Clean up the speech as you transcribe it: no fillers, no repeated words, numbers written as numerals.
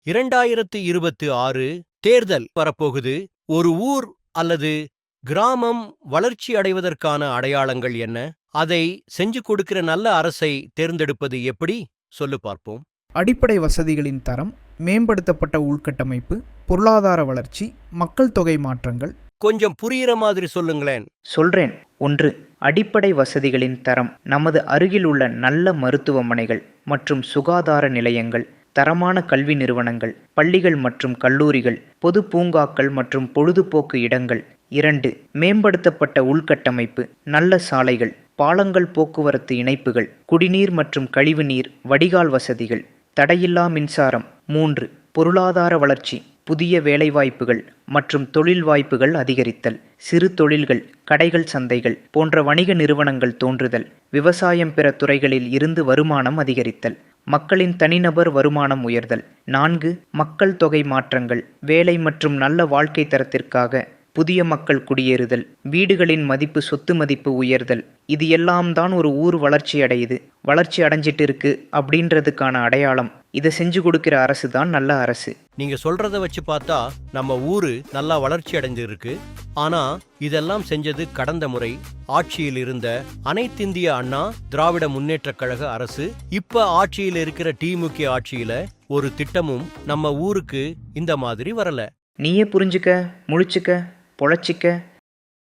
2026 தேர்தல் வரப்போகுது. ஒரு ஊர் அல்லது கிராமம் வளர்ச்சி அடைவதற்கான அடையாளங்கள் என்ன? அதை செஞ்சு கொடுக்கிற நல்ல அரசை தேர்ந்தெடுப்பது எப்படி? சொல்லு பார்ப்போம். அடிப்படை வசதிகளின் தரம், மேம்படுத்தப்பட்ட உள்கட்டமைப்பு, பொருளாதார வளர்ச்சி, மக்கள் தொகை மாற்றங்கள். கொஞ்சம் புரியிற மாதிரி சொல்லுங்களேன். சொல்றேன். 1. அடிப்படை வசதிகளின் தரம். நமது அருகில் உள்ள நல்ல மருத்துவமனைகள் மற்றும் சுகாதார நிலையங்கள், தரமான கல்வி நிறுவனங்கள், பள்ளிகள் மற்றும் கல்லூரிகள், பொது பூங்காக்கள் மற்றும் பொழுதுபோக்கு இடங்கள். 2. மேம்படுத்தப்பட்ட உள்கட்டமைப்பு. நல்ல சாலைகள், பாலங்கள், போக்குவரத்து இணைப்புகள், குடிநீர் மற்றும் கழிவுநீர் வடிகால் வசதிகள், தடையில்லா மின்சாரம். 3. பொருளாதார வளர்ச்சி. புதிய வேலைவாய்ப்புகள் மற்றும் தொழில் வாய்ப்புகள் அதிகரித்தல், சிறு தொழில்கள், கடைகள், சந்தைகள் போன்ற வணிக நிறுவனங்கள் தோன்றுதல், விவசாயம் பிற துறைகளில் இருந்து வருமானம் அதிகரித்தல், மக்களின் தனிநபர் வருமானம் உயர்தல். 4. மக்கள் தொகை மாற்றங்கள். வேலை மற்றும் நல்ல வாழ்க்கை தரத்திற்காக புதிய மக்கள் குடியேறுதல், வீடுகளின் மதிப்பு, சொத்து மதிப்பு உயர்தல். இது எல்லாம் தான் ஒரு ஊர் வளர்ச்சி அடையுது, வளர்ச்சி அடைஞ்சிட்டு இருக்கு அப்படின்றதுக்கான அடையாளம். இதை செஞ்சு கொடுக்கிற அரசு தான் நல்ல அரசு. நீங்க சொல்றத வச்சு பார்த்தா நம்ம ஊரு நல்லா வளர்ச்சி அடைஞ்சிருக்கு. ஆனா இதெல்லாம் செஞ்சது கடந்த முறை ஆட்சியில் இருந்த அனைத்திந்திய அண்ணா திராவிட முன்னேற்ற கழக அரசு. இப்ப ஆட்சியில் இருக்கிற திமுக ஆட்சியில ஒரு திட்டமும் நம்ம ஊருக்கு இந்த மாதிரி வரல. நீயே புரிஞ்சுக்க, முழிச்சுக்க, பொழைச்சிக்க.